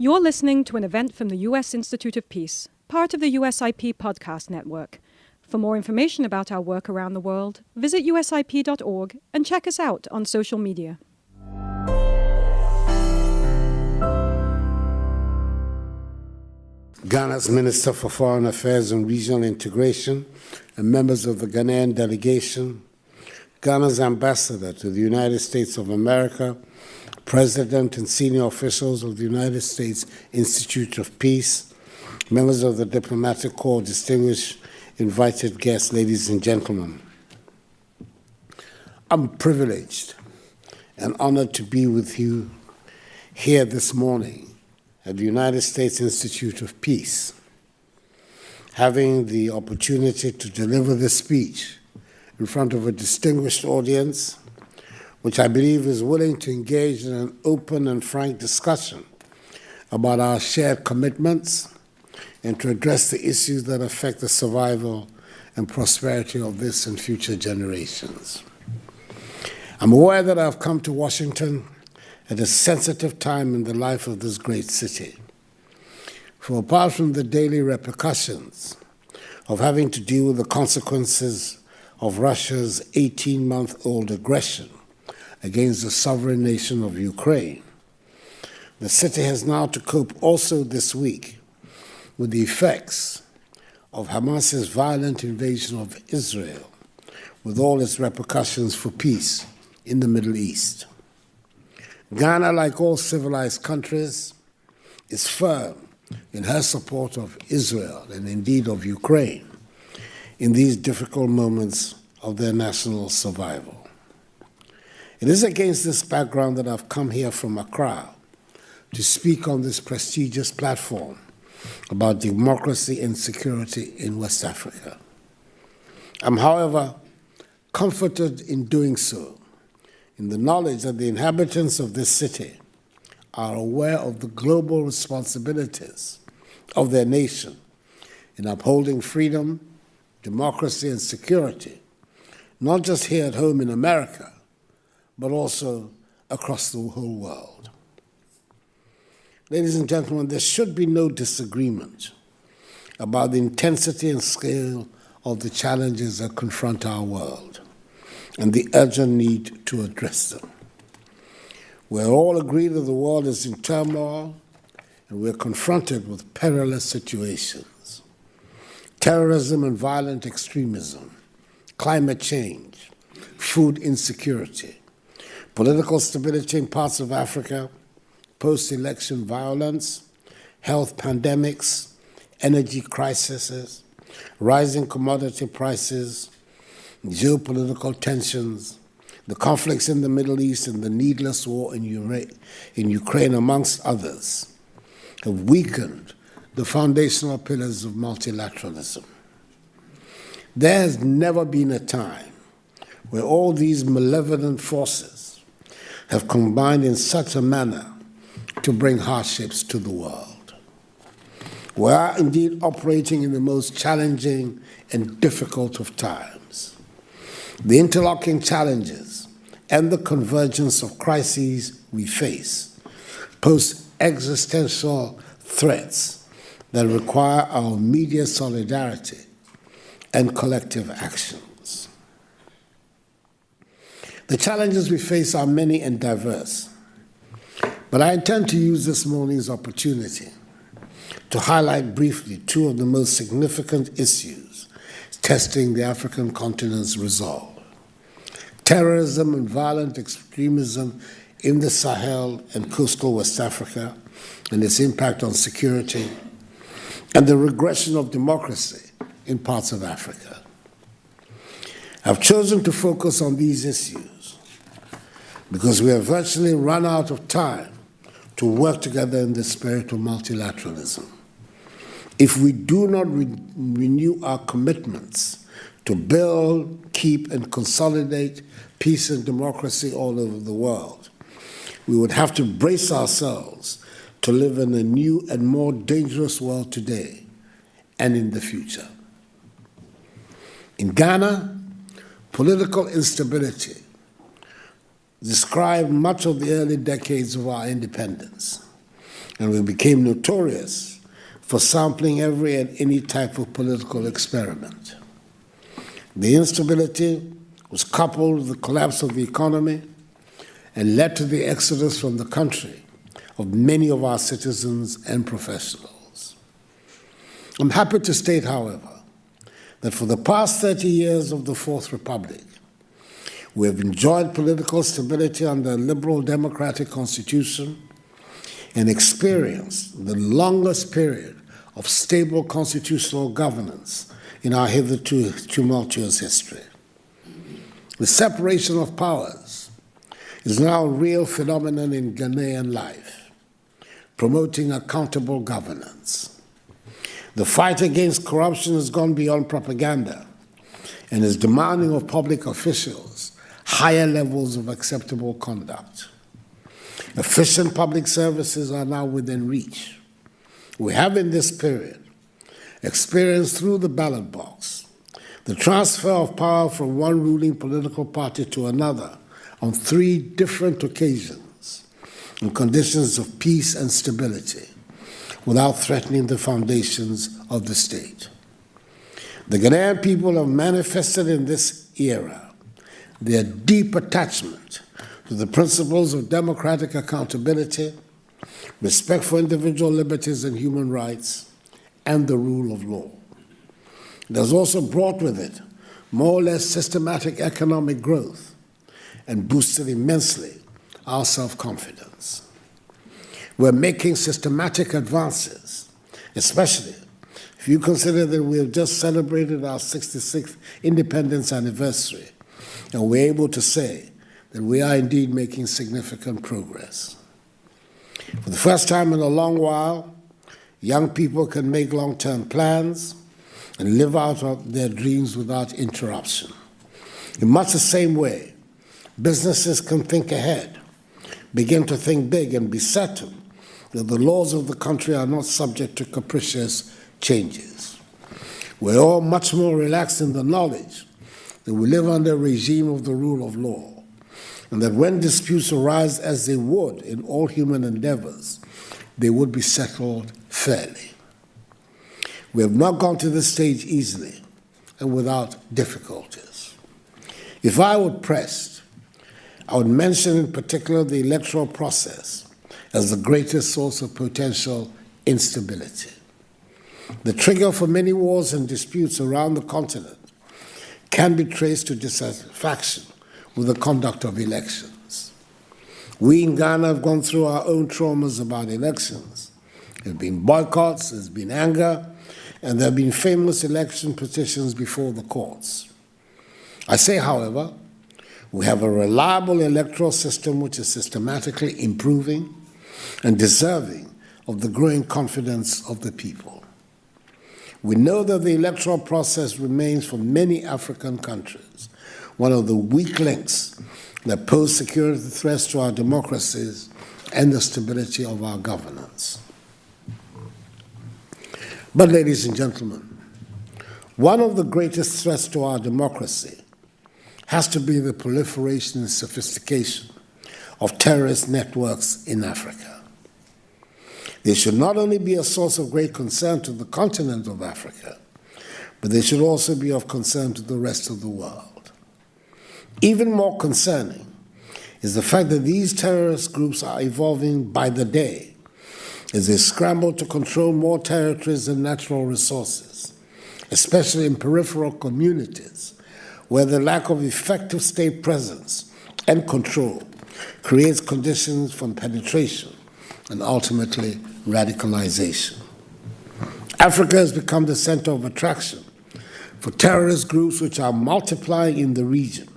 You're listening to an event from the U.S. Institute of Peace, part of the USIP podcast network. For more information about our work around the world, visit usip.org and check us out on social media. Ghana's Minister for Foreign Affairs and Regional Integration and members of the Ghanaian delegation, Ghana's ambassador to the United States of America, President and senior officials of the United States Institute of Peace, members of the Diplomatic Corps, distinguished invited guests, ladies and gentlemen. I'm privileged and honored to be with you here this morning at the United States Institute of Peace, having the opportunity to deliver this speech in front of a distinguished audience, which I believe is willing to engage in an open and frank discussion about our shared commitments and to address the issues that affect the survival and prosperity of this and future generations. I'm aware that I've come to Washington at a sensitive time in the life of this great city. For apart from the daily repercussions of having to deal with the consequences of Russia's 18-month-old aggression against the sovereign nation of Ukraine, the city has now to cope also this week with the effects of Hamas's violent invasion of Israel, with all its repercussions for peace in the Middle East. Ghana, like all civilized countries, is firm in her support of Israel and indeed of Ukraine in these difficult moments of their national survival. It is against this background that I've come here from Accra to speak on this prestigious platform about democracy and security in West Africa. I'm, however, comforted in doing so, in the knowledge that the inhabitants of this city are aware of the global responsibilities of their nation in upholding freedom, democracy, and security, not just here at home in America, but also across the whole world. Ladies and gentlemen, there should be no disagreement about the intensity and scale of the challenges that confront our world and the urgent need to address them. We're all agreed that the world is in turmoil and we're confronted with perilous situations. Terrorism and violent extremism, climate change, food insecurity, political stability in parts of Africa, post-election violence, health pandemics, energy crises, rising commodity prices, geopolitical tensions, the conflicts in the Middle East and the needless war in Ukraine, amongst others, have weakened the foundational pillars of multilateralism. There has never been a time where all these malevolent forces have combined in such a manner to bring hardships to the world. We are indeed operating in the most challenging and difficult of times. The interlocking challenges and the convergence of crises we face pose existential threats that require our immediate solidarity and collective action. The challenges we face are many and diverse, but I intend to use this morning's opportunity to highlight briefly two of the most significant issues testing the African continent's resolve: terrorism and violent extremism in the Sahel and coastal West Africa and its impact on security, and the regression of democracy in parts of Africa. I've chosen to focus on these issues because we have virtually run out of time to work together in the spirit of multilateralism. If we do not renew our commitments to build, keep, and consolidate peace and democracy all over the world, we would have to brace ourselves to live in a new and more dangerous world today and in the future. In Ghana, political instability described much of the early decades of our independence, and we became notorious for sampling every and any type of political experiment. The instability was coupled with the collapse of the economy and led to the exodus from the country of many of our citizens and professionals. I'm happy to state, however, that for the past 30 years of the Fourth Republic, we have enjoyed political stability under a liberal democratic constitution and experienced the longest period of stable constitutional governance in our hitherto tumultuous history. The separation of powers is now a real phenomenon in Ghanaian life, promoting accountable governance. The fight against corruption has gone beyond propaganda and is demanding of public officials higher levels of acceptable conduct. Efficient public services are now within reach. We have in this period experienced through the ballot box the transfer of power from one ruling political party to another on 3 different occasions in conditions of peace and stability without threatening the foundations of the state. The Ghanaian people have manifested in this era their deep attachment to the principles of democratic accountability, respect for individual liberties and human rights, and the rule of law. It has also brought with it more or less systematic economic growth and boosted immensely our self-confidence. We're making systematic advances, especially if you consider that we have just celebrated our 66th independence anniversary, and we're able to say that we are indeed making significant progress. For the first time in a long while, young people can make long-term plans and live out their dreams without interruption. In much the same way, businesses can think ahead, begin to think big, and be certain that the laws of the country are not subject to capricious changes. We're all much more relaxed in the knowledge that we live under a regime of the rule of law, and that when disputes arise, as they would in all human endeavors, they would be settled fairly. We have not gone to this stage easily and without difficulties. If I were pressed, I would mention in particular the electoral process as the greatest source of potential instability. The trigger for many wars and disputes around the continent can be traced to dissatisfaction with the conduct of elections. We in Ghana have gone through our own traumas about elections. There have been boycotts, there's been anger, and there have been famous election petitions before the courts. I say, however, we have a reliable electoral system which is systematically improving and deserving of the growing confidence of the people. We know that the electoral process remains for many African countries one of the weak links that pose security threats to our democracies and the stability of our governance. But, ladies and gentlemen, one of the greatest threats to our democracy has to be the proliferation and sophistication of terrorist networks in Africa. They should not only be a source of great concern to the continent of Africa, but they should also be of concern to the rest of the world. Even more concerning is the fact that these terrorist groups are evolving by the day as they scramble to control more territories and natural resources, especially in peripheral communities where the lack of effective state presence and control creates conditions for penetration and ultimately radicalization. Africa has become the center of attraction for terrorist groups which are multiplying in the region,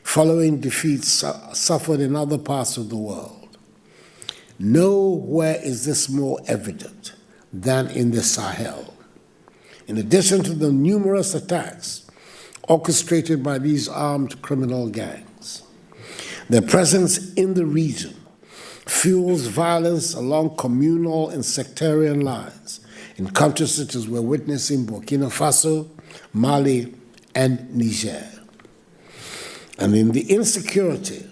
following defeats suffered in other parts of the world. Nowhere is this more evident than in the Sahel. In addition to the numerous attacks orchestrated by these armed criminal gangs, their presence in the region fuels violence along communal and sectarian lines in countries such as we're witnessing Burkina Faso, Mali, and Niger. And in the insecurity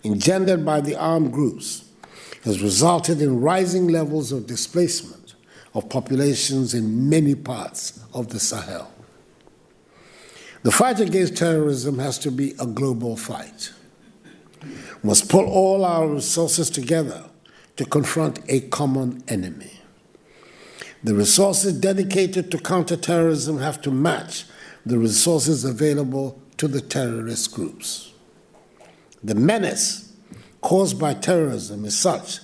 engendered by the armed groups has resulted in rising levels of displacement of populations in many parts of the Sahel. The fight against terrorism has to be a global fight. We must pull all our resources together to confront a common enemy. The resources dedicated to counterterrorism have to match the resources available to the terrorist groups. The menace caused by terrorism is such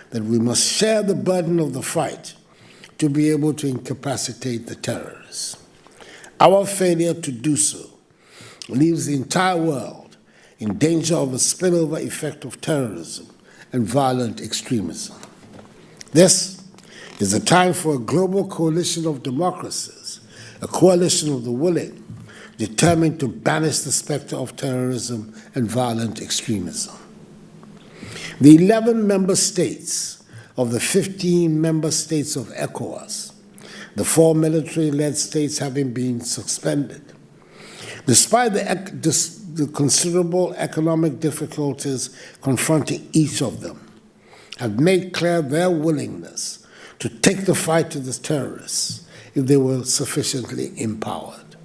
that we must share the burden of the fight to be able to incapacitate the terrorists. Our failure to do so leaves the entire world in danger of a spillover effect of terrorism and violent extremism. This is a time for a global coalition of democracies, a coalition of the willing, determined to banish the specter of terrorism and violent extremism. The 11 member states of the 15 member states of ECOWAS, the 4 military-led states having been suspended, despite the considerable economic difficulties confronting each of them, have made clear their willingness to take the fight to the terrorists if they were sufficiently empowered.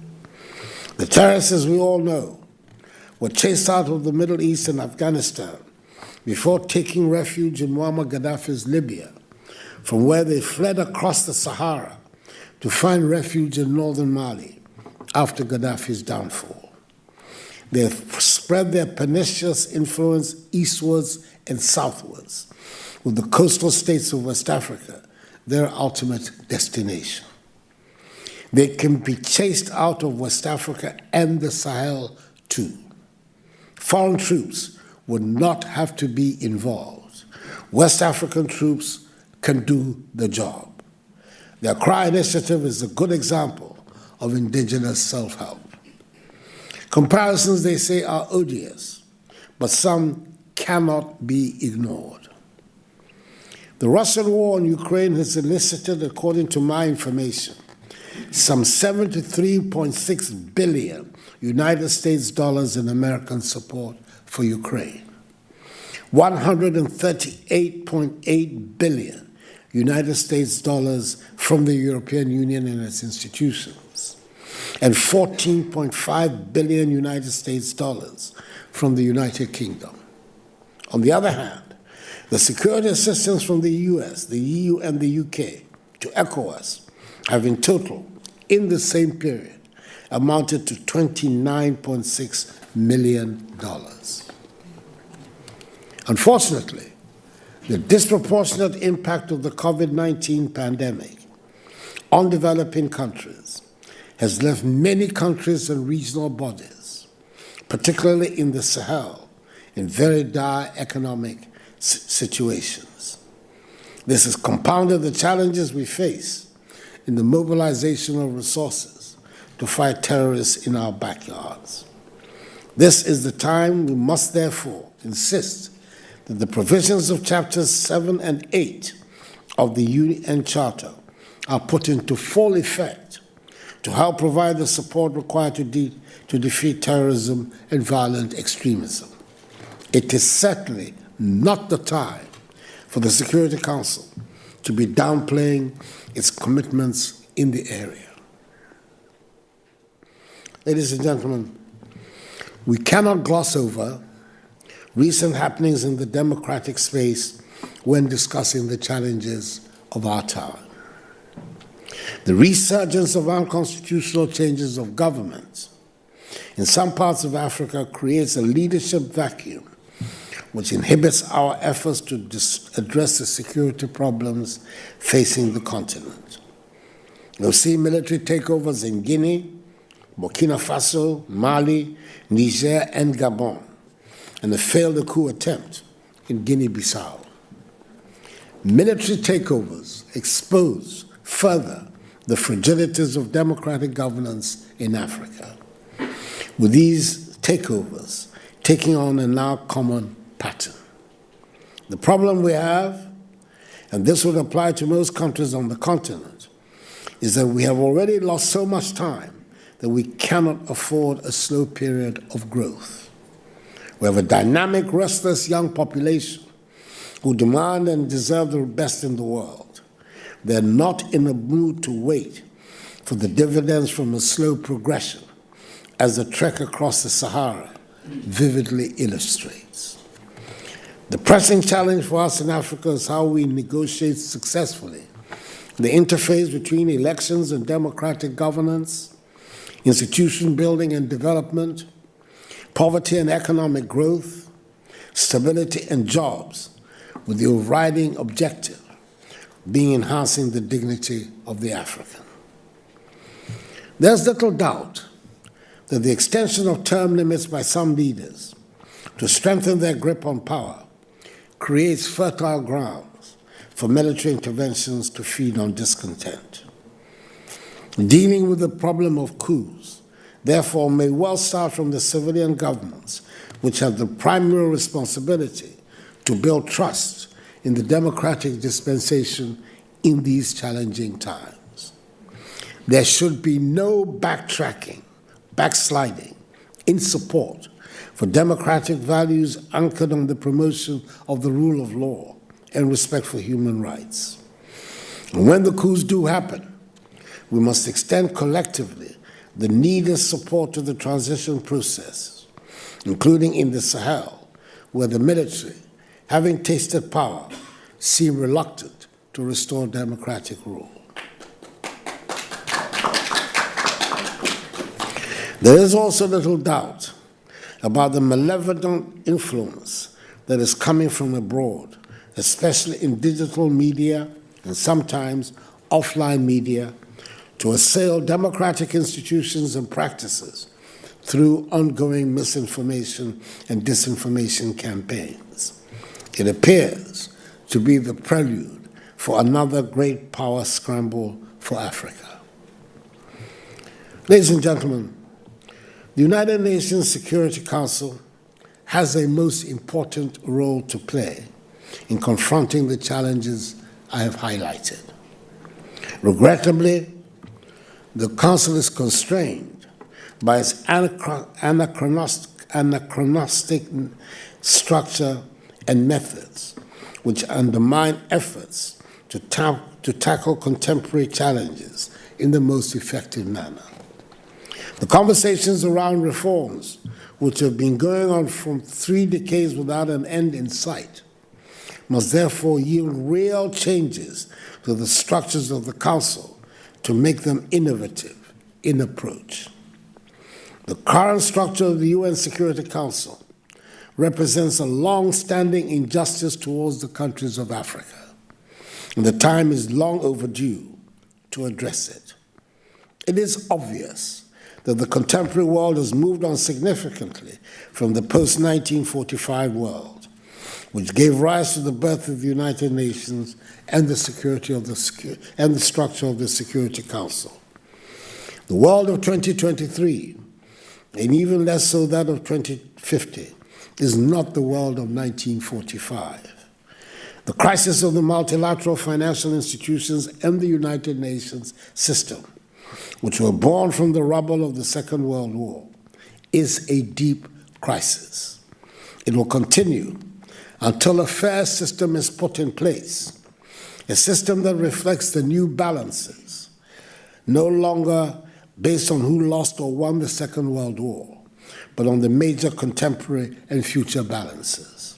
The terrorists, as we all know, were chased out of the Middle East and Afghanistan before taking refuge in Muammar Gaddafi's Libya, from where they fled across the Sahara to find refuge in northern Mali after Gaddafi's downfall. They have spread their pernicious influence eastwards and southwards, with the coastal states of West Africa their ultimate destination. They can be chased out of West Africa and the Sahel too. Foreign troops would not have to be involved. West African troops can do the job. The Accra Initiative is a good example of indigenous self-help. Comparisons, they say, are odious, but some cannot be ignored. The Russian war on Ukraine has elicited, according to my information, some $73.6 billion United States dollars in American support for Ukraine, $138.8 billion United States dollars from the European Union and its institutions, and $14.5 billion United States dollars from the United Kingdom. On the other hand, the security assistance from the US, the EU, and the UK to ECOWAS have in total, in the same period, amounted to $29.6 million. Unfortunately, the disproportionate impact of the COVID-19 pandemic on developing countries has left many countries and regional bodies, particularly in the Sahel, in very dire economic situations. This has compounded the challenges we face in the mobilization of resources to fight terrorists in our backyards. This is the time we must therefore insist that the provisions of Chapters 7 and 8 of the UN Charter are put into full effect to help provide the support required to defeat terrorism and violent extremism. It is certainly not the time for the Security Council to be downplaying its commitments in the area. Ladies and gentlemen, we cannot gloss over recent happenings in the democratic space when discussing the challenges of our time. The resurgence of unconstitutional changes of government in some parts of Africa creates a leadership vacuum which inhibits our efforts to address the security problems facing the continent. We'll see military takeovers in Guinea, Burkina Faso, Mali, Niger, and Gabon, and a failed coup attempt in Guinea-Bissau. Military takeovers expose further the fragilities of democratic governance in Africa, with these takeovers taking on a now common pattern. The problem we have, and this would apply to most countries on the continent, is that we have already lost so much time that we cannot afford a slow period of growth. We have a dynamic, restless young population who demand and deserve the best in the world. They're not in a mood to wait for the dividends from a slow progression, as the trek across the Sahara vividly illustrates. The pressing challenge for us in Africa is how we negotiate successfully the interface between elections and democratic governance, institution building and development, poverty and economic growth, stability and jobs, with the overriding objective being enhancing the dignity of the African. There's little doubt that the extension of term limits by some leaders to strengthen their grip on power creates fertile grounds for military interventions to feed on discontent. Dealing with the problem of coups, therefore, may well start from the civilian governments, which have the primary responsibility to build trust in the democratic dispensation in these challenging times. There should be no backtracking, backsliding in support for democratic values anchored on the promotion of the rule of law and respect for human rights. And when the coups do happen, we must extend collectively the needed support to the transition process, including in the Sahel, where the military, having tasted power, seem reluctant to restore democratic rule. There is also little doubt about the malevolent influence that is coming from abroad, especially in digital media and sometimes offline media, to assail democratic institutions and practices through ongoing misinformation and disinformation campaigns. It appears to be the prelude for another great power scramble for Africa. Ladies and gentlemen, the United Nations Security Council has a most important role to play in confronting the challenges I have highlighted. Regrettably, the Council is constrained by its anachronistic structure and methods, which undermine efforts to tackle contemporary challenges in the most effective manner. The conversations around reforms, which have been going on for 3 decades without an end in sight, must therefore yield real changes to the structures of the Council to make them innovative in approach. The current structure of the UN Security Council represents a long-standing injustice towards the countries of Africa, and the time is long overdue to address it. It is obvious that the contemporary world has moved on significantly from the post-1945 world, which gave rise to the birth of the United Nations and the structure of the Security Council. The world of 2023, and even less so that of 2050, is not the world of 1945. The crisis of the multilateral financial institutions and the United Nations system, which were born from the rubble of the Second World War, is a deep crisis. It will continue until a fair system is put in place, a system that reflects the new balances, no longer based on who lost or won the Second World War, but on the major contemporary and future balances.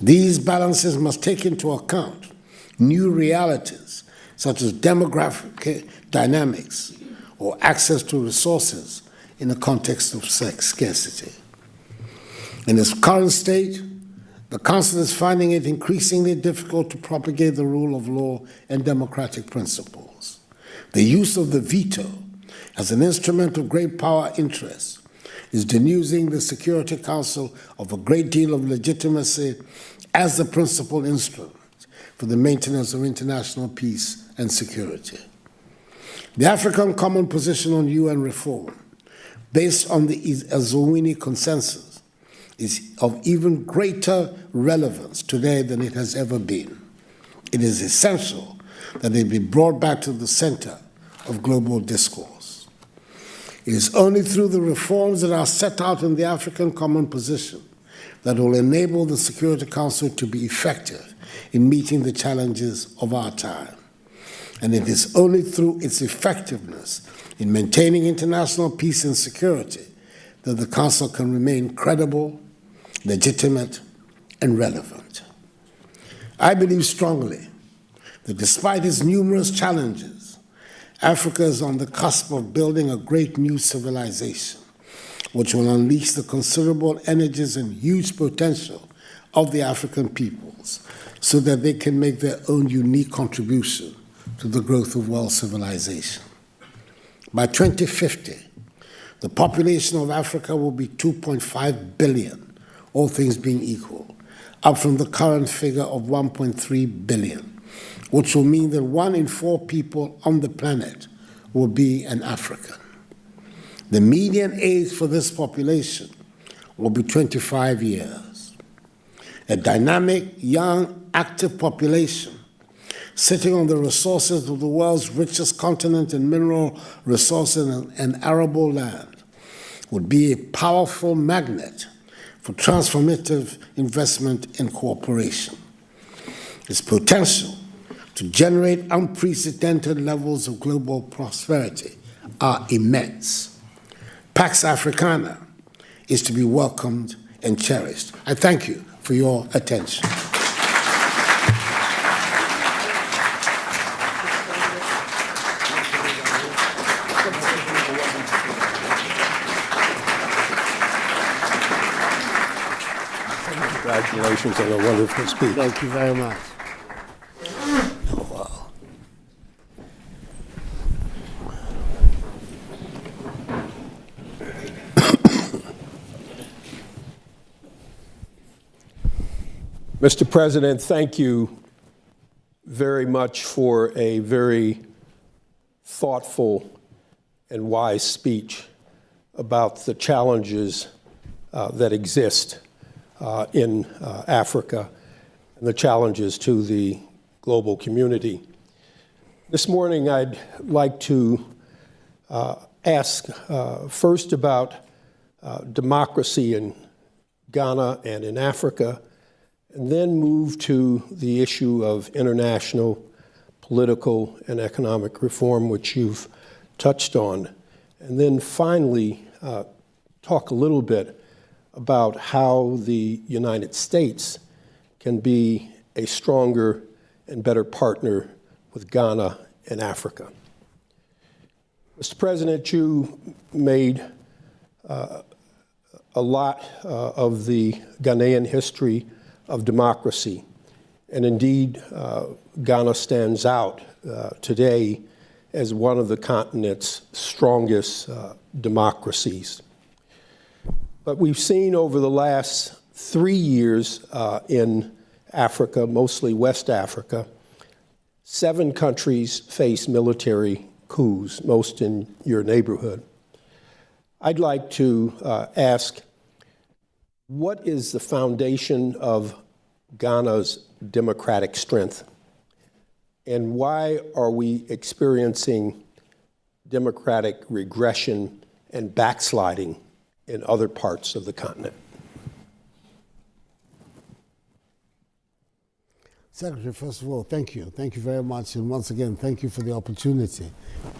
These balances must take into account new realities, such as demographic dynamics or access to resources in the context of scarcity. In its current state, the Council is finding it increasingly difficult to propagate the rule of law and democratic principles. The use of the veto as an instrument of great power interest is denuding the Security Council of a great deal of legitimacy as the principal instrument for the maintenance of international peace and security. The African Common Position on UN Reform, based on the Azawini Consensus, is of even greater relevance today than it has ever been. It is essential that it be brought back to the center of global discourse. It is only through the reforms that are set out in the African Common Position that will enable the Security Council to be effective in meeting the challenges of our time. And it is only through its effectiveness in maintaining international peace and security that the Council can remain credible, legitimate, and relevant. I believe strongly that despite its numerous challenges, Africa is on the cusp of building a great new civilization, which will unleash the considerable energies and huge potential of the African peoples so that they can make their own unique contribution to the growth of world civilization. By 2050, the population of Africa will be 2.5 billion, all things being equal, up from the current figure of 1.3 billion, which will mean that 1 in 4 people on the planet will be an African. The median age for this population will be 25 years. A dynamic, young, active population sitting on the resources of the world's richest continent in mineral resources and arable land would be a powerful magnet for transformative investment and cooperation. Its potential to generate unprecedented levels of global prosperity are immense. Pax Africana is to be welcomed and cherished. I thank you for your attention. Congratulations on a wonderful speech. Thank you very much. Oh, wow. Mr. President, thank you very much for a very thoughtful and wise speech about the challenges that exist in Africa and the challenges to the global community. This morning, I'd like to ask first about democracy in Ghana and in Africa, and then move to the issue of international political and economic reform, which you've touched on, and then finally talk a little bit about how the United States can be a stronger and better partner with Ghana and Africa. Mr. President, you made a lot of the Ghanaian history of democracy, and indeed Ghana stands out today as one of the continent's strongest democracies. But we've seen over the last 3 years in Africa, mostly West Africa, 7 countries face military coups, most in your neighborhood. I'd like to ask, what is the foundation of Ghana's democratic strength? And why are we experiencing democratic regression and backsliding in other parts of the continent? Secretary, first of all, thank you. Thank you very much. And once again, thank you for the opportunity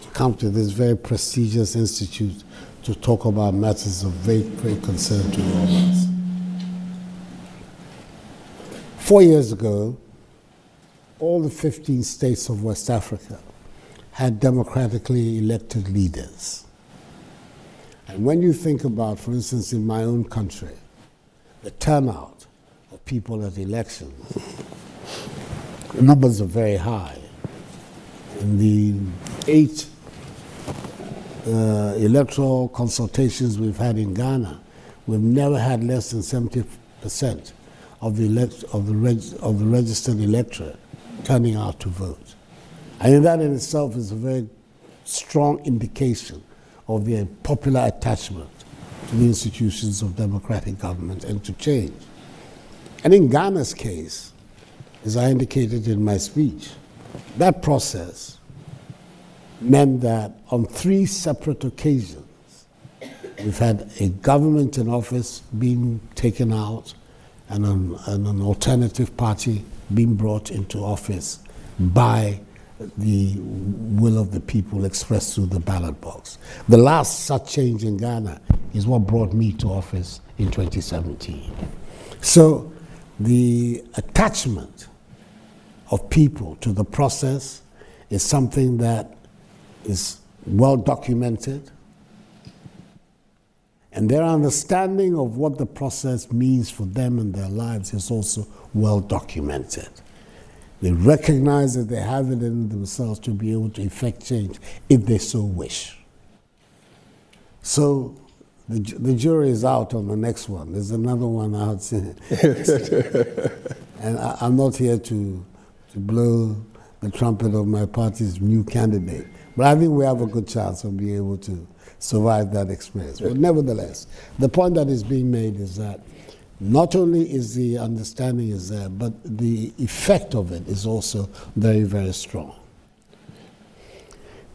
to come to this very prestigious institute to talk about matters of great concern to all of us. 4 years ago, all the 15 states of West Africa had democratically elected leaders. And when you think about, for instance, in my own country, the turnout of people at elections, the numbers are very high. In the 8 electoral consultations we've had in Ghana, we've never had less than 70% of the registered electorate turning out to vote. I think that in itself is a very strong indication of the popular attachment to the institutions of democratic government and to change. And in Ghana's case, as I indicated in my speech, that process meant that on 3 separate occasions, we've had a government in office being taken out and an alternative party being brought into office by the will of the people expressed through the ballot box. The last such change in Ghana is what brought me to office in 2017. So the attachment of people to the process is something that is well documented, and their understanding of what the process means for them and their lives is also well documented. They recognize that they have it in themselves to be able to effect change if they so wish. So the jury is out on the next one. There's another one out. And I'm not here to blow the trumpet of my party's new candidate, but I think we have a good chance of being able to survive that experience. But nevertheless, the point that is being made is that not only is the understanding is there, but the effect of it is also very, very strong.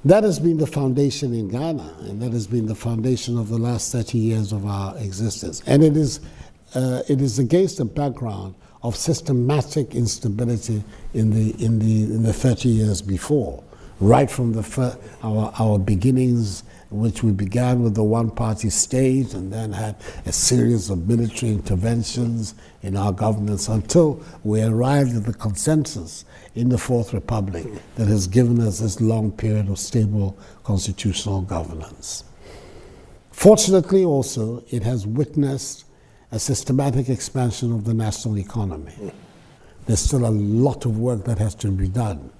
That has been the foundation in Ghana, and that has been the foundation of the last 30 years of our existence. And it is against the background of systematic instability in the 30 years before, right from our beginnings, which we began with the one-party state and then had a series of military interventions in our governance until we arrived at the consensus in the Fourth Republic that has given us this long period of stable constitutional governance. Fortunately also, it has witnessed a systematic expansion of the national economy. There's still a lot of work that has to be done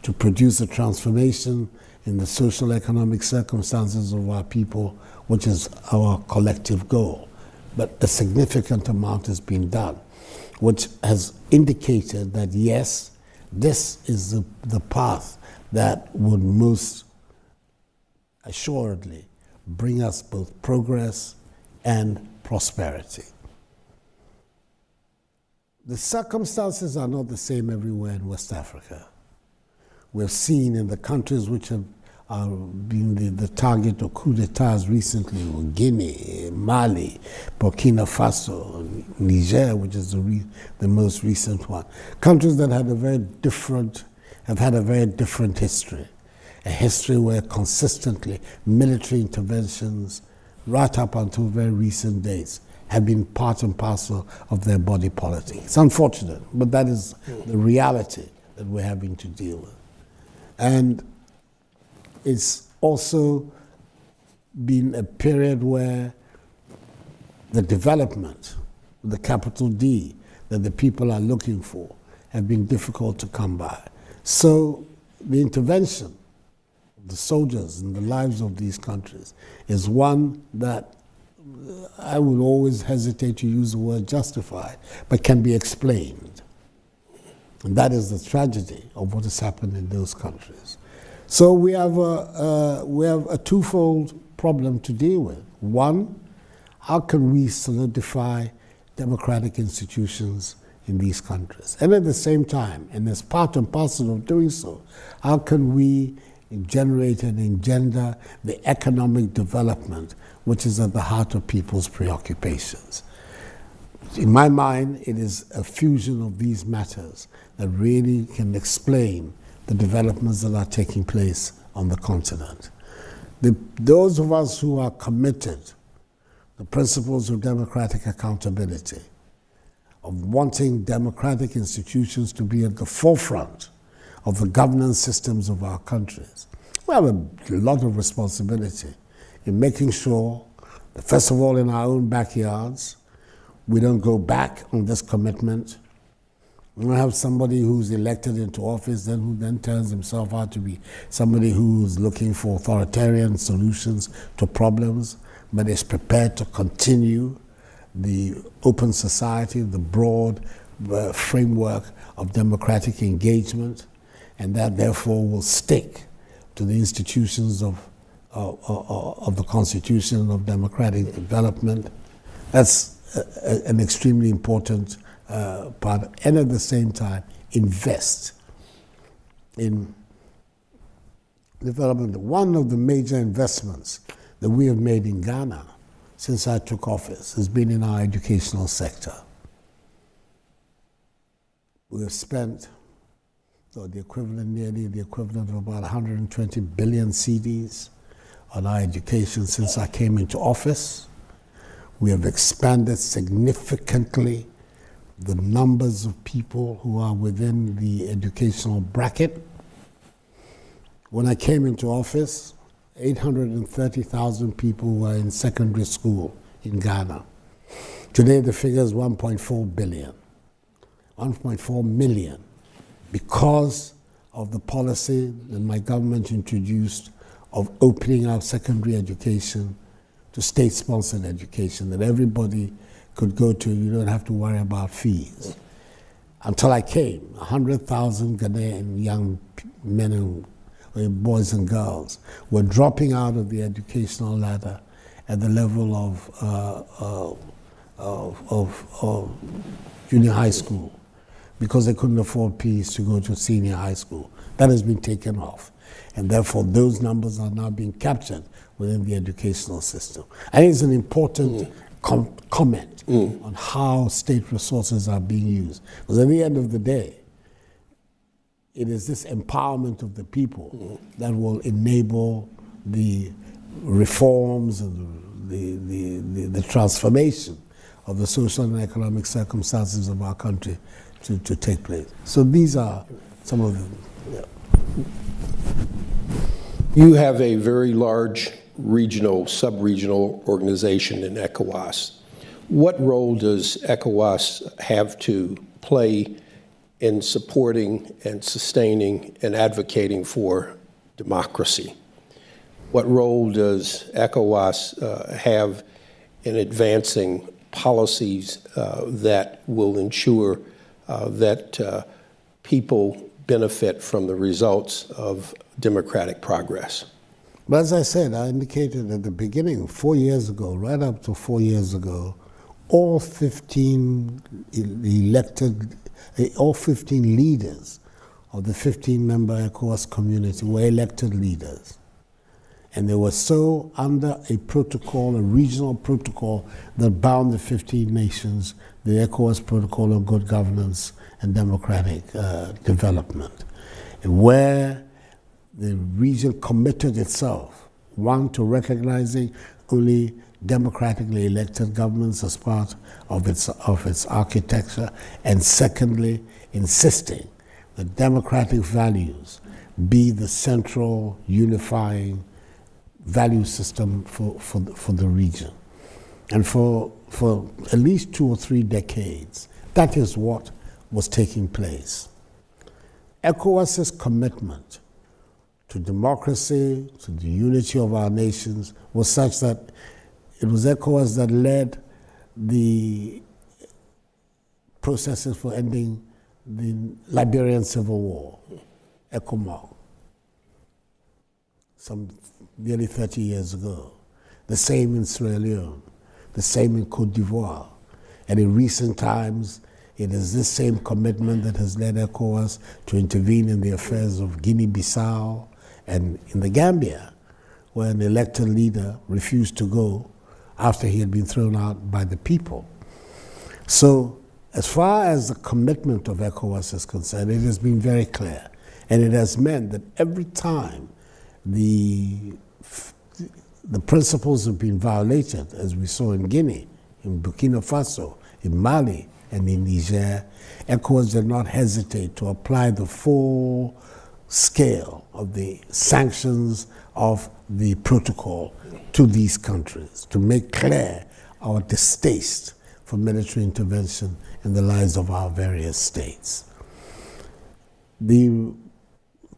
to produce a transformation in the social economic circumstances of our people, which is our collective goal. But a significant amount has been done, which has indicated that yes, this is the path that would most assuredly bring us both progress and prosperity. The circumstances are not the same everywhere in West Africa. We've seen in the countries which have been the target of coup d'etats recently, Guinea, Mali, Burkina Faso, Niger, which is the most recent one. Countries that have had a very different history, a history where consistently military interventions, right up until very recent days, have been part and parcel of their body politic. It's unfortunate, but that is the reality that we're having to deal with. And it's also been a period where the development, the capital D, that the people are looking for have been difficult to come by. So the intervention of the soldiers in the lives of these countries is one that I would always hesitate to use the word justified, but can be explained. And that is the tragedy of what has happened in those countries. So we have a twofold problem to deal with. One, how can we solidify democratic institutions in these countries? And at the same time, and as part and parcel of doing so, how can we generate and engender the economic development which is at the heart of people's preoccupations? In my mind, it is a fusion of these matters that really can explain the developments that are taking place on the continent. Those of us who are committed to the principles of democratic accountability, of wanting democratic institutions to be at the forefront of the governance systems of our countries, we have a lot of responsibility in making sure that, first of all, in our own backyards, we don't go back on this commitment. We don't have somebody who's elected into office who then turns himself out to be somebody who's looking for authoritarian solutions to problems, but is prepared to continue the open society, the broad framework of democratic engagement, and that therefore will stick to the institutions of the Constitution of democratic development. That's an extremely important part, and at the same time invest in development. One of the major investments that we have made in Ghana since I took office has been in our educational sector. We have spent nearly the equivalent of about 120 billion cedis on our education since I came into office. We have expanded significantly the numbers of people who are within the educational bracket. When I came into office, 830,000 people were in secondary school in Ghana. Today the figure is 1.4 billion, 1.4 million, because of the policy that my government introduced of opening up secondary education to state-sponsored education, that everybody could go to, you don't have to worry about fees. Until I came, 100,000 Ghanaian young men and boys and girls were dropping out of the educational ladder at the level of junior high school because they couldn't afford fees to go to senior high school. That has been taken off. And therefore, those numbers are now being captured within the educational system. I think it's an important comment on how state resources are being used. Because at the end of the day, it is this empowerment of the people that will enable the reforms and the transformation of the social and economic circumstances of our country to take place. So these are some of them. Yeah. You have a very large regional, sub-regional organization in ECOWAS. What role does ECOWAS have to play in supporting and sustaining and advocating for democracy? What role does ECOWAS have in advancing policies that will ensure that people benefit from the results of democratic progress? But as I said, I indicated at the beginning, 4 years ago, right up to 4 years ago, all 15 leaders of the 15-member ECOWAS community were elected leaders. And they were so under a protocol, a regional protocol that bound the 15 nations, the ECOWAS Protocol on Good Governance and Democratic Development, where the region committed itself, one, to recognizing only democratically elected governments as part of its architecture, and secondly, insisting that democratic values be the central unifying value system for the region. And for at least 2 or 3 decades, that is what was taking place. ECOWAS's commitment to democracy, to the unity of our nations, was such that it was ECOWAS that led the processes for ending the Liberian Civil War, ECOMOG, some nearly 30 years ago. The same in Sierra Leone, the same in Cote d'Ivoire. And in recent times, it is this same commitment that has led ECOWAS to intervene in the affairs of Guinea-Bissau and in the Gambia, where an elected leader refused to go after he had been thrown out by the people. So, as far as the commitment of ECOWAS is concerned, it has been very clear. And it has meant that every time the principles have been violated, as we saw in Guinea, in Burkina Faso, in Mali, and in Niger, ECOWAS did not hesitate to apply the full scale of the sanctions of the protocol to these countries, to make clear our distaste for military intervention in the lives of our various states. The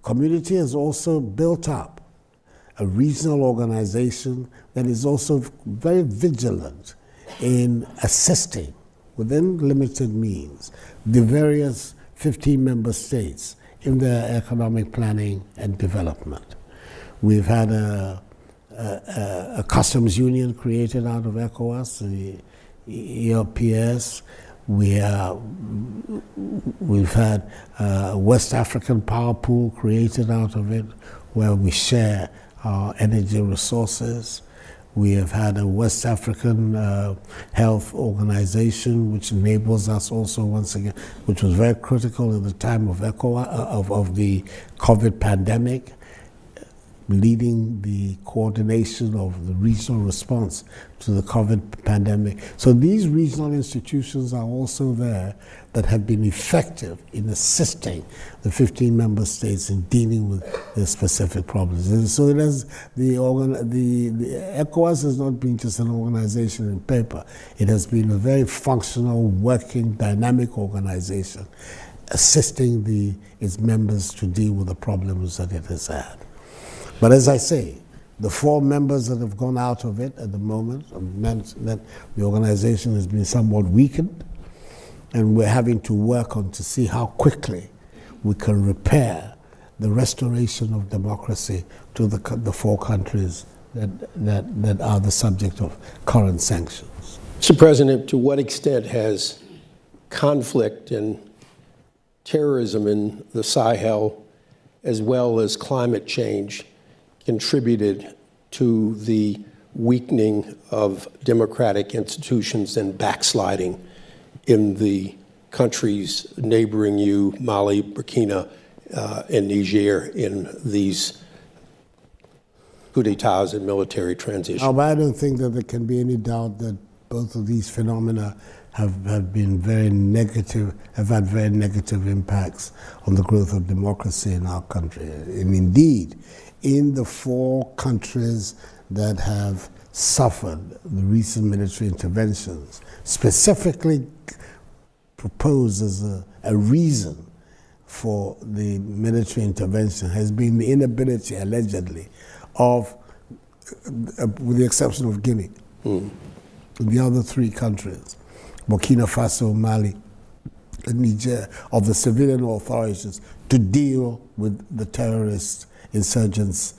community has also built up a regional organization that is also very vigilant in assisting, within limited means, the various 15 member states in their economic planning and development. We've had a customs union created out of ECOWAS, the ELPS. We've had a West African power pool created out of it, where we share our energy resources. We have had a West African health organization, which enables us also, once again, which was very critical at the time of the COVID pandemic, leading the coordination of the regional response to the COVID pandemic. So these regional institutions are also there that have been effective in assisting the 15 member states in dealing with their specific problems. And so it has the ECOWAS has not been just an organization in paper. It has been a very functional, working, dynamic organization assisting its members to deal with the problems that it has had. But as I say, the 4 members that have gone out of it at the moment meant that the organization has been somewhat weakened, and we're having to work on to see how quickly we can repair the restoration of democracy to the 4 countries that are the subject of current sanctions. Mr. President, to what extent has conflict and terrorism in the Sahel, as well as climate change, contributed to the weakening of democratic institutions and backsliding in the countries neighboring you, Mali, Burkina, and Niger, in these coups d'etats and military transitions? But I don't think that there can be any doubt that both of these phenomena have been very negative, have had very negative impacts on the growth of democracy in our country. And indeed, in the 4 countries that have suffered the recent military interventions, specifically proposed as a reason for the military intervention has been the inability, allegedly, of, with the exception of Guinea, the other 3 countries, Burkina Faso, Mali, and Niger, of the civilian authorities to deal with the terrorist insurgencies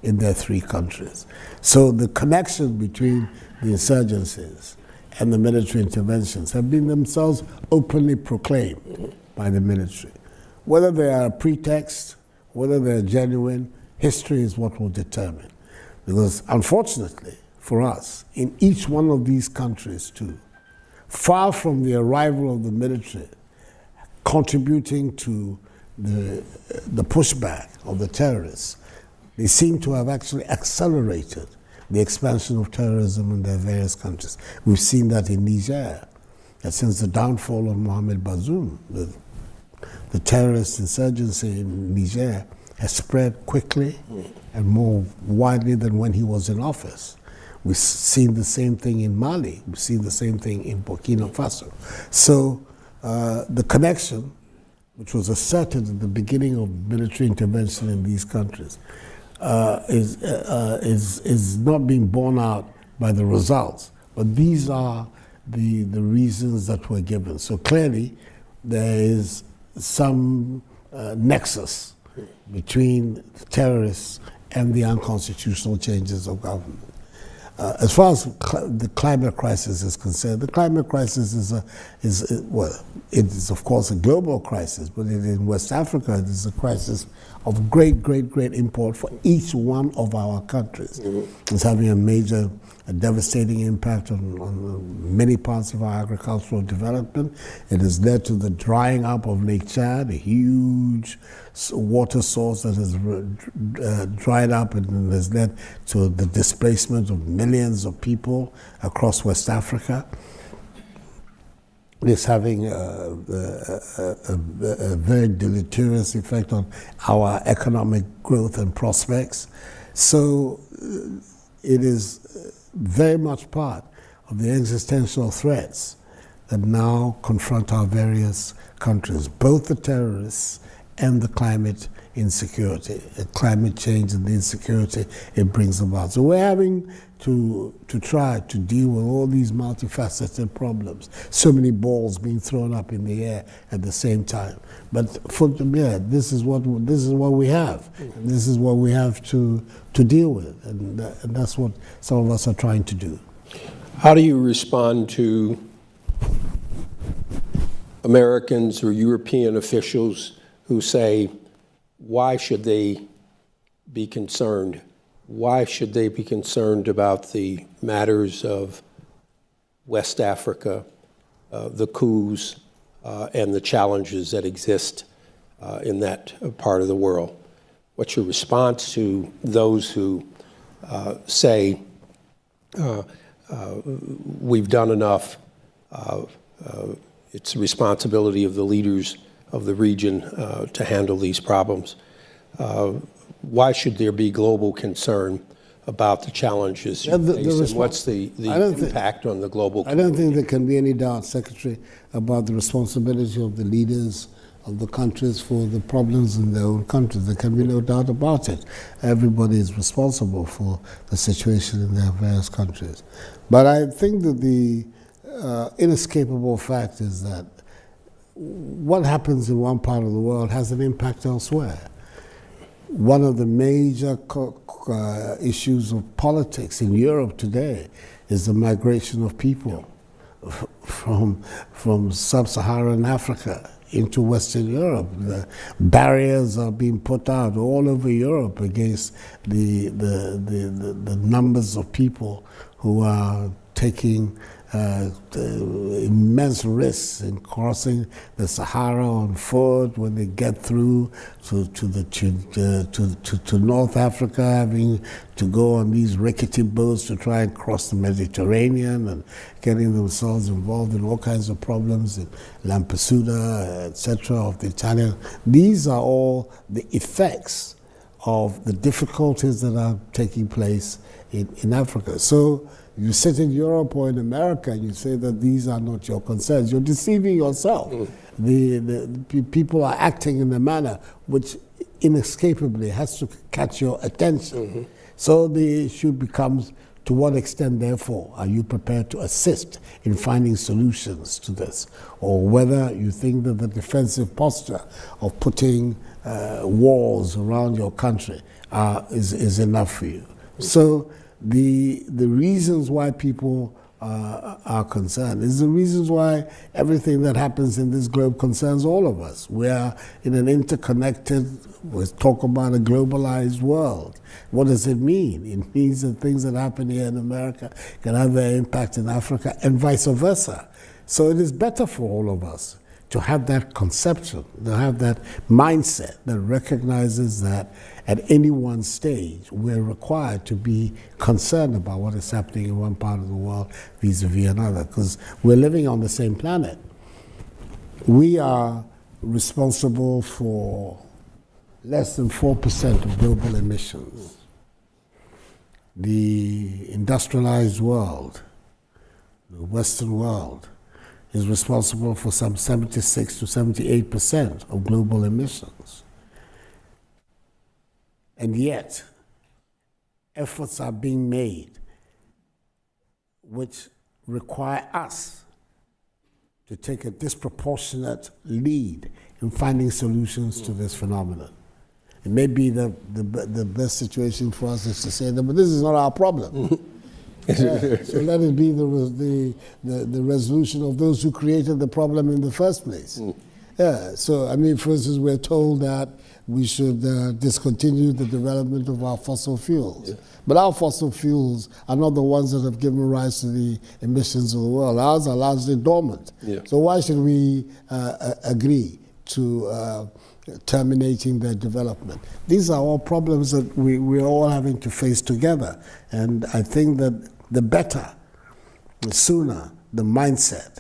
in their 3 countries. So the connection between the insurgencies and the military interventions have been themselves openly proclaimed by the military. Whether they are a pretext, whether they're genuine, history is what will determine. Because unfortunately for us, in each one of these countries too, far from the arrival of the military contributing to the pushback of the terrorists, they seem to have actually accelerated the expansion of terrorism in their various countries. We've seen that in Niger, that since the downfall of Mohamed Bazoum, the terrorist insurgency in Niger has spread quickly and more widely than when he was in office. We've seen the same thing in Mali. We've seen the same thing in Burkina Faso. So the connection, which was asserted at the beginning of military intervention in these countries, is not being borne out by the results. But these are the reasons that were given. So clearly, there is some nexus between terrorists and the unconstitutional changes of government. As far as the climate crisis is concerned, the climate crisis is it is of course a global crisis, but in West Africa it is a crisis of great import for each one of our countries. It's having a devastating impact on many parts of our agricultural development. It has led to the drying up of Lake Chad, a huge water source that has dried up and has led to the displacement of millions of people across West Africa. It's having a very deleterious effect on our economic growth and prospects. So it is very much part of the existential threats that now confront our various countries, both the terrorists and the climate insecurity, climate change and the insecurity it brings about. So we're having to try to deal with all these multifaceted problems. So many balls being thrown up in the air at the same time. But this is what we have. And this is what we have to deal with, and that's what some of us are trying to do. How do you respond to Americans or European officials who say, why should they be concerned why should they be concerned about the matters of West Africa, the coups, and the challenges that exist in that part of the world? What's your response to those who say we've done enough, it's the responsibility of the leaders of the region to handle these problems? Why should there be global concern about the challenges you face, and what's the impact on the global community? I don't think there can be any doubt, Secretary, about the responsibility of the leaders of the countries for the problems in their own countries. There can be no doubt about it. Everybody is responsible for the situation in their various countries. But I think that the inescapable fact is that what happens in one part of the world has an impact elsewhere. One of the major issues of politics in Europe today is the migration of people from sub-Saharan Africa into Western Europe. The barriers are being put out all over Europe against the numbers of people who are taking immense risks in crossing the Sahara on foot when they get through to North Africa, having to go on these rickety boats to try and cross the Mediterranean and getting themselves involved in all kinds of problems in Lampedusa, etc., of the Italian. These are all the effects of the difficulties that are taking place in Africa. So you sit in Europe or in America and you say that these are not your concerns. You're deceiving yourself. The people are acting in a manner which inescapably has to catch your attention. So the issue becomes, to what extent, therefore, are you prepared to assist in finding solutions to this? Or whether you think that the defensive posture of putting walls around your country is enough for you. So the reasons why people are concerned is the reasons why everything that happens in this globe concerns all of us. We are in an interconnected, we talk about a globalized world. What does it mean? It means that things that happen here in America can have their impact in Africa and vice versa. So it is better for all of us to have that conception, to have that mindset that recognizes that at any one stage, we're required to be concerned about what is happening in one part of the world vis-a-vis another, because we're living on the same planet. We are responsible for less than 4% of global emissions. The industrialized world, the Western world, is responsible for some 76 to 78% of global emissions. And yet, efforts are being made which require us to take a disproportionate lead in finding solutions to this phenomenon. It may be the best situation for us is to say that, but this is not our problem. So let it be the resolution of those who created the problem in the first place. So, I mean, for instance, we're told that we should discontinue the development of our fossil fuels. But our fossil fuels are not the ones that have given rise to the emissions of the world. Ours are largely dormant. So why should we agree to terminating their development? These are all problems that we're all having to face together. And I think that the better, the sooner the mindset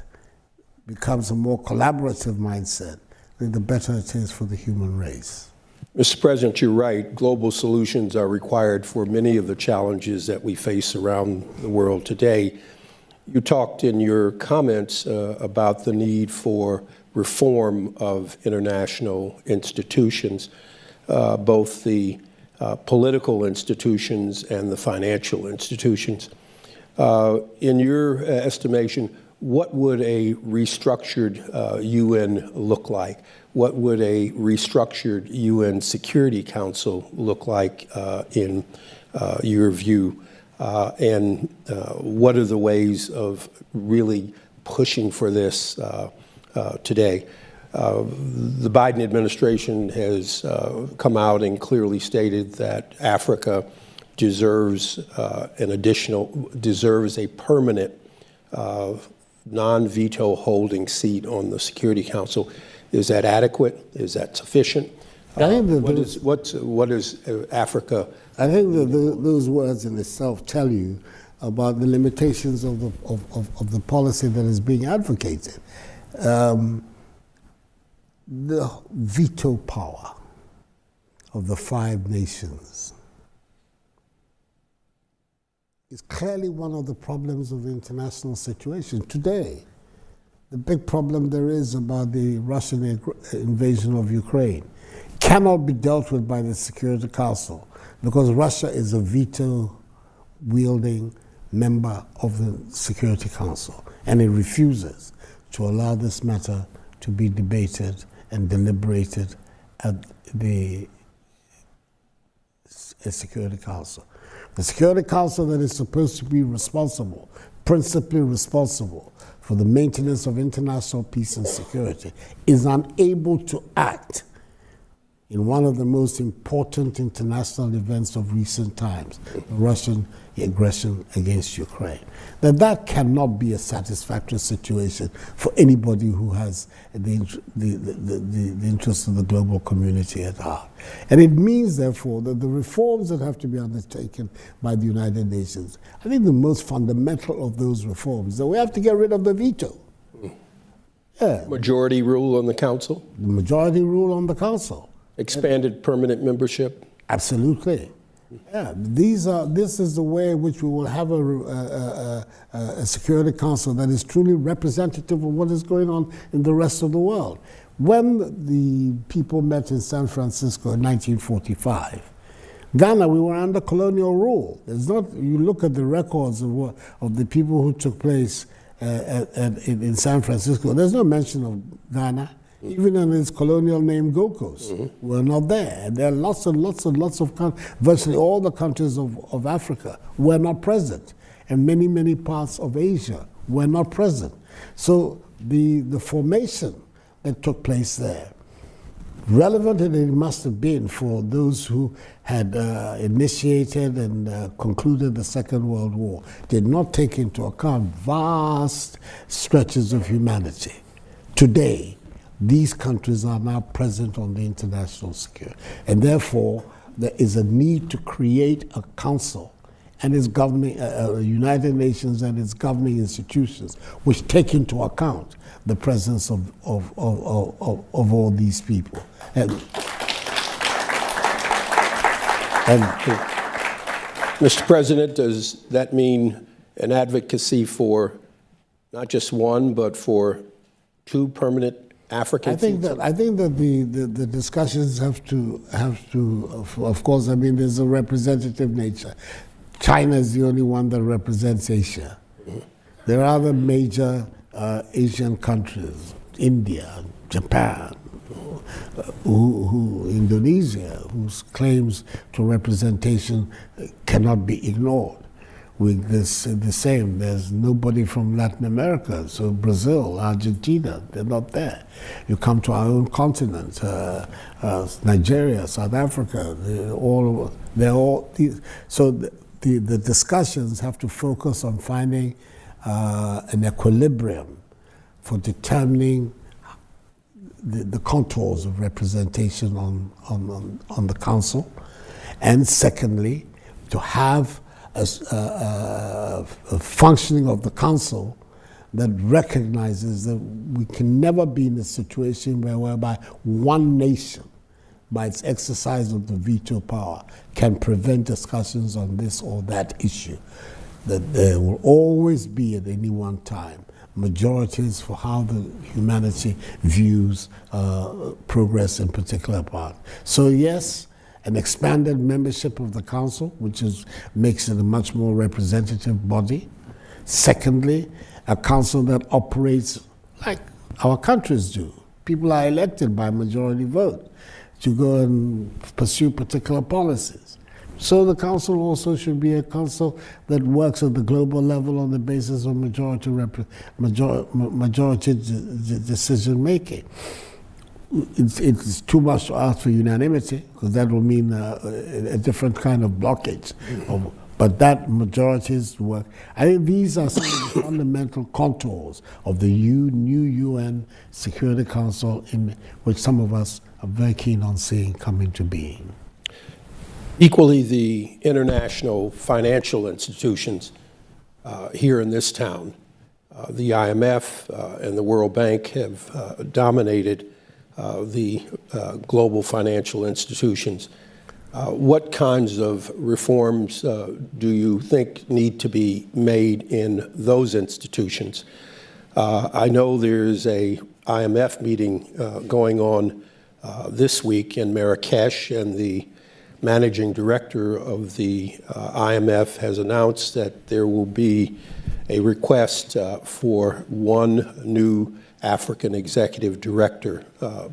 becomes a more collaborative mindset, the better it is for the human race. Mr. President, you're right. Global solutions are required for many of the challenges that we face around the world today. You talked in your comments about the need for reform of international institutions, both the political institutions and the financial institutions. In your estimation, what would a restructured UN look like? What would a restructured UN Security Council look like in your view? And what are the ways of really pushing for this today? The Biden administration has come out and clearly stated that Africa, deserves deserves a permanent non-veto holding seat on the Security Council. Is that adequate? Is that sufficient? I think that what is Africa? I think that those words in itself tell you about the limitations of the policy that is being advocated. The veto power of the 5 nations is clearly one of the problems of the international situation today. The big problem there is about the Russian invasion of Ukraine cannot be dealt with by the Security Council because Russia is a veto-wielding member of the Security Council, and it refuses to allow this matter to be debated and deliberated at the Security Council. The Security Council that is supposed to be responsible, principally responsible for the maintenance of international peace and security, is unable to act in one of the most important international events of recent times, the Russian aggression against Ukraine. That cannot be a satisfactory situation for anybody who has the interests of the global community at heart. And it means, therefore, that the reforms that have to be undertaken by the United Nations, I think the most fundamental of those reforms is that we have to get rid of the veto. Yeah. Majority rule on the Council? The majority rule on the Council. Expanded permanent membership? Absolutely. Yeah, this is the way in which we will have a Security Council that is truly representative of what is going on in the rest of the world. When the people met in San Francisco in 1945, Ghana, we were under colonial rule. You look at the records of the people who took place in San Francisco, there's no mention of Ghana. Even in its colonial name, Gold Coast, were not there. And there are lots and lots and lots of virtually all the countries of Africa were not present, and many, many parts of Asia were not present. So the formation that took place there, relevant as it must have been for those who had initiated and concluded the Second World War, did not take into account vast stretches of humanity. Today, these countries are now present on the international security. And therefore, there is a need to create a council and its governing, United Nations and its governing institutions, which take into account the presence of all these people. And Mr. President, does that mean an advocacy for not just one, but for 2 permanent African seats? I think that the discussions have to, of course, I mean, there's a representative nature. China is the only one that represents Asia. There are other major Asian countries, India, Japan, Indonesia, whose claims to representation cannot be ignored. With this, the same, there's nobody from Latin America, so Brazil, Argentina, they're not there. You come to our own continent, Nigeria, South Africa, so the discussions have to focus on finding an equilibrium for determining the contours of representation on the council, and secondly, to have a functioning of the council that recognizes that we can never be in a situation whereby one nation, by its exercise of the veto power, can prevent discussions on this or that issue. That there will always be at any one time majorities for how the humanity views progress in particular part. So yes, an expanded membership of the council, which makes it a much more representative body. Secondly, a council that operates like our countries do. People are elected by majority vote to go and pursue particular policies. So the council also should be a council that works at the global level on the basis of majority decision making. it's too much to ask for unanimity, because that will mean a different kind of blockage. But that majority's work, I think these are some of the fundamental contours of the new UN Security Council, in which some of us are very keen on seeing come into being. Equally, the international financial institutions here in this town, the IMF and the World Bank, have dominated the global financial institutions. What kinds of reforms do you think need to be made in those institutions? I know there's a IMF meeting going on this week in Marrakesh, and the managing director of the IMF has announced that there will be a request for one new African executive director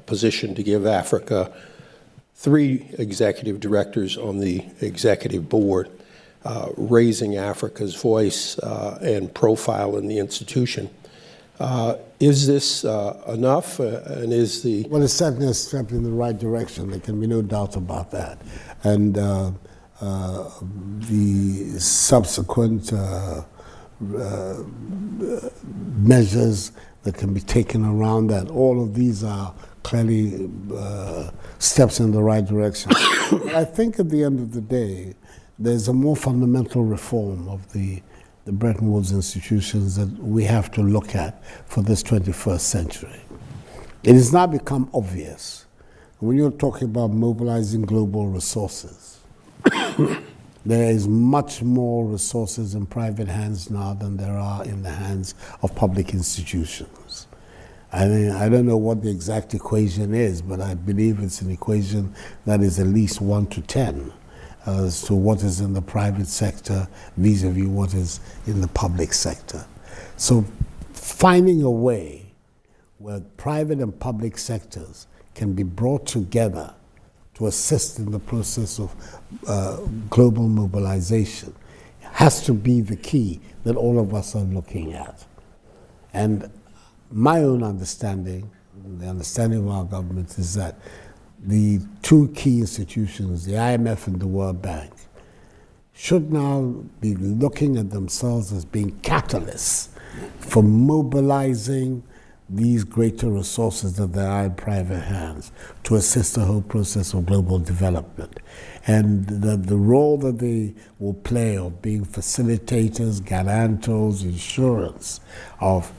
position, to give Africa 3 executive directors on the executive board, raising Africa's voice and profile in the institution. Is this enough? And is the... Well, it's certainly a step in the right direction. There can be no doubt about that. And the subsequent measures that can be taken around that, all of these are clearly steps in the right direction. But I think at the end of the day, there's a more fundamental reform of the Bretton Woods institutions that we have to look at for this 21st century. It has now become obvious, when you're talking about mobilizing global resources, there is much more resources in private hands now than there are in the hands of public institutions. I mean, I don't know what the exact equation is, but I believe it's an equation that is at least 1 to 10 as to what is in the private sector vis-a-vis what is in the public sector. So finding a way where private and public sectors can be brought together to assist in the process of global mobilization has to be the key that all of us are looking at. And my own understanding, the understanding of our government, is that the 2 key institutions, the IMF and the World Bank, should now be looking at themselves as being catalysts for mobilizing these greater resources that there are in private hands to assist the whole process of global development. And the role that they will play of being facilitators, guarantors, insurance, of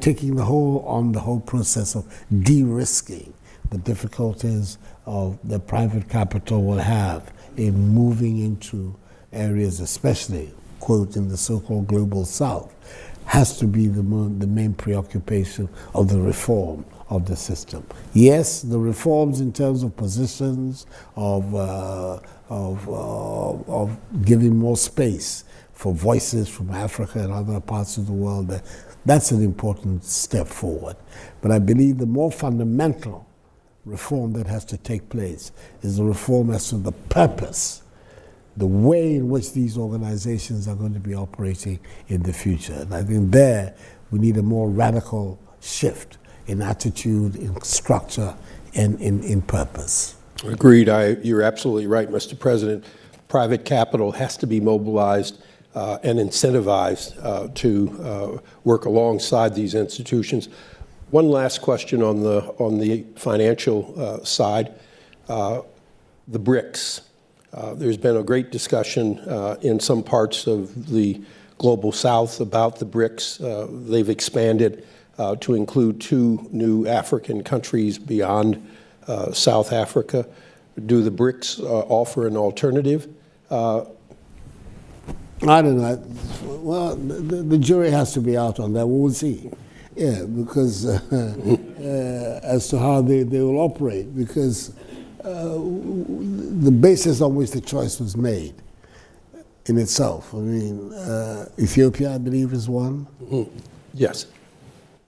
taking the whole process of de-risking the difficulties of the private capital will have in moving into areas, especially, quote, in the so-called global south, has to be the main preoccupation of the reform of the system. Yes, the reforms in terms of positions, of giving more space for voices from Africa and other parts of the world, that's an important step forward. But I believe the more fundamental reform that has to take place is the reform as to the purpose, the way in which these organizations are going to be operating in the future. And I think there we need a more radical shift in attitude, in structure, and in purpose. Agreed. You're absolutely right, Mr. President. Private capital has to be mobilized and incentivized to work alongside these institutions. One last question on the financial side, the BRICS. There's been a great discussion in some parts of the global south about the BRICS. They've expanded to include 2 new African countries beyond South Africa. Do the BRICS offer an alternative? I don't know. Well, the jury has to be out on that. We'll see. Yeah, because as to how they will operate, because the basis on which the choice was made in itself. I mean, Ethiopia, I believe, is one. Mm-hmm. Yes.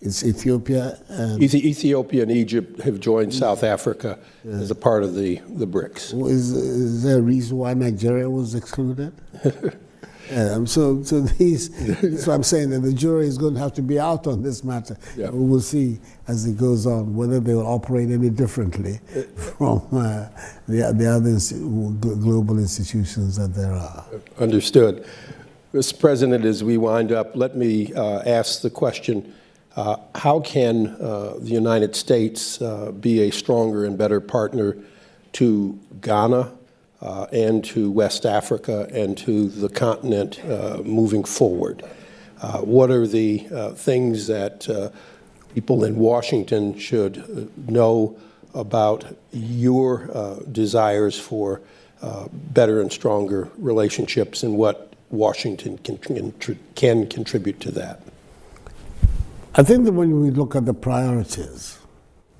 It's Ethiopia and... Ethiopia and Egypt have joined South Africa as a part of the BRICS. Is there a reason why Nigeria was excluded? So that's what I'm saying, that the jury is going to have to be out on this matter. Yeah. We will see as it goes on whether they will operate any differently from the other global institutions that there are. Understood. Mr. President, as we wind up, let me ask the question, how can the United States be a stronger and better partner to Ghana and to West Africa and to the continent moving forward? What are the things that people in Washington should know about your desires for better and stronger relationships, and what Washington can contribute to that? I think that when we look at the priorities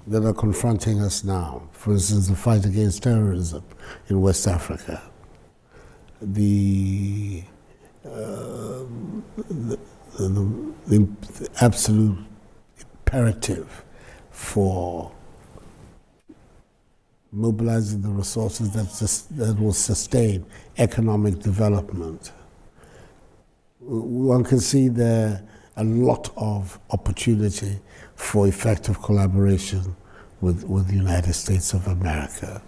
that are confronting us now, for instance, the fight against terrorism in West Africa, the absolute imperative for mobilizing the resources that will sustain economic development. One can see there a lot of opportunity for effective collaboration with the United States of America.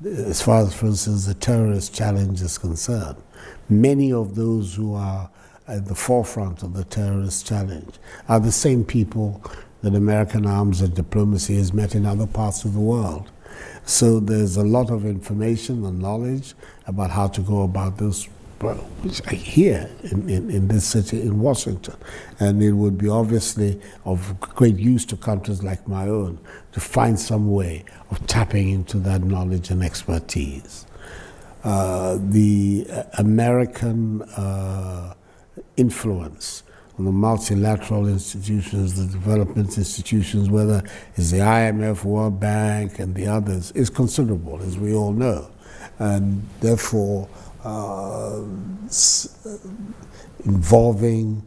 As far as, for instance, the terrorist challenge is concerned, many of those who are at the forefront of the terrorist challenge are the same people that American arms and diplomacy has met in other parts of the world. So there's a lot of information and knowledge about how to go about this here in this city, in Washington. And it would be obviously of great use to countries like my own to find some way of tapping into that knowledge and expertise. The American influence on the multilateral institutions, the development institutions, whether it's the IMF, World Bank, and the others, is considerable, as we all know. And therefore, involving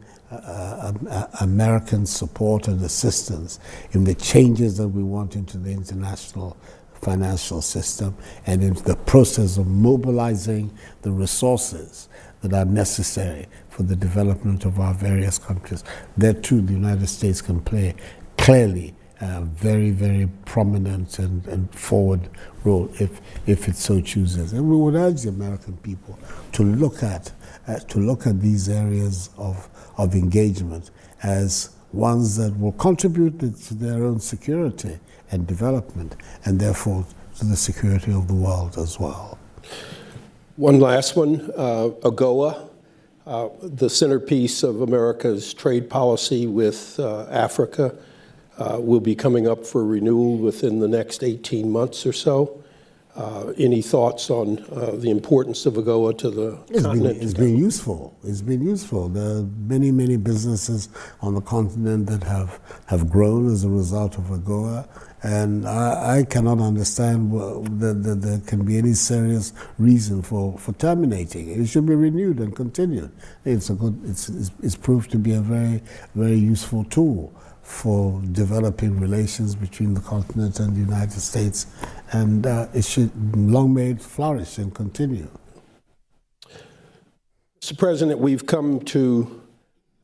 American support and assistance in the changes that we want into the international financial system and into the process of mobilizing the resources that are necessary for the development of our various countries. There too, the United States can play clearly a very, very prominent and forward role if it so chooses. And we would urge the American people to look at these areas of engagement as ones that will contribute to their own security and development, and therefore to the security of the world as well. One last one, AGOA, the centerpiece of America's trade policy with Africa, will be coming up for renewal within the next 18 months or so. Any thoughts on the importance of AGOA to the continent? It's been useful. It's been useful. There are many, many businesses on the continent that have grown as a result of AGOA. And I cannot understand that there can be any serious reason for terminating it. It should be renewed and continued. It's proved to be a very, very useful tool for developing relations between the continent and the United States, and it should long may it flourish and continue. Mr. President, we've come to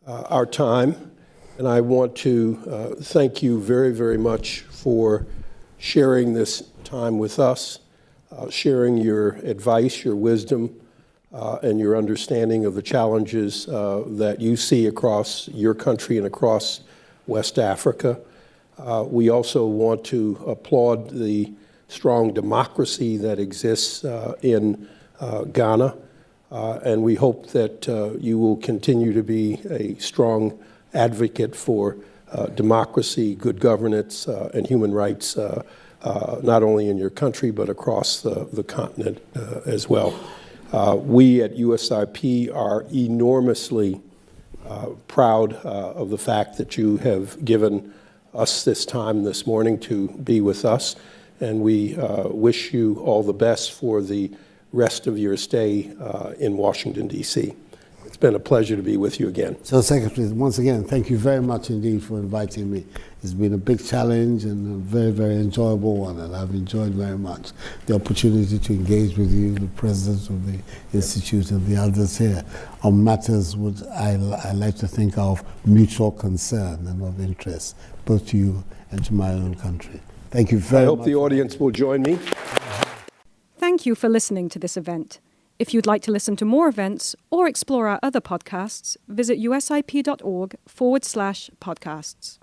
our time, and I want to thank you very, very much for sharing this time with us, sharing your advice, your wisdom, and your understanding of the challenges that you see across your country and across West Africa. We also want to applaud the strong democracy that exists in Ghana, and we hope that you will continue to be a strong advocate for democracy, good governance, and human rights, not only in your country, but across the continent as well. We at USIP are enormously proud of the fact that you have given us this time this morning to be with us, and we wish you all the best for the rest of your stay in Washington, D.C. It's been a pleasure to be with you again. So, Secretary, once again, thank you very much indeed for inviting me. It's been a big challenge and a very, very enjoyable one, and I've enjoyed very much the opportunity to engage with you, the President of the Institute, and the others here on matters which I like to think of mutual concern and of interest, both to you and to my own country. Thank you very much. I hope the audience will join me. Thank you for listening to this event. If you'd like to listen to more events or explore our other podcasts, visit usip.org/podcasts.